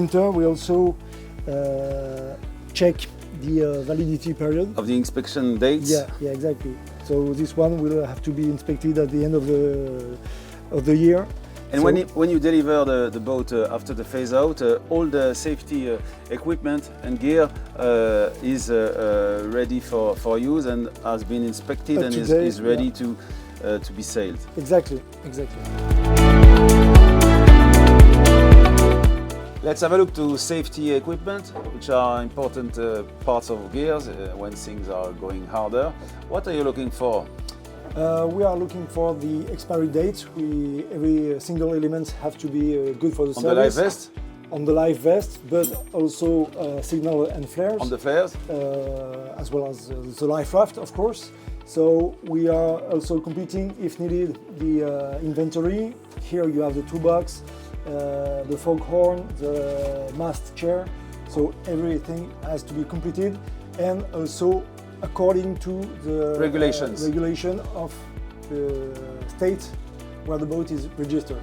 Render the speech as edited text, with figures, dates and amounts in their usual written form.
winter, we also check the validity period. Of the inspection dates? Yeah, exactly. So this one will have to be inspected at the end of the year. And so when you deliver the boat after the phase out, all the safety equipment and gear is ready for use and has been inspected and is ready to be sailed. Exactly. Let's have a look to safety equipment, which are important parts of gears when things are going harder. What are you looking for? We are looking for the expiry date. Every single element have to be good for the service. On the life vest? On the life vest, but also signal and flares. On the flares? As well as the life raft, of course. So we are also completing, if needed, the inventory. Here you have the toolbox, the foghorn, the mast chair. So everything has to be completed, and also according to the regulation of the state where the boat is registered.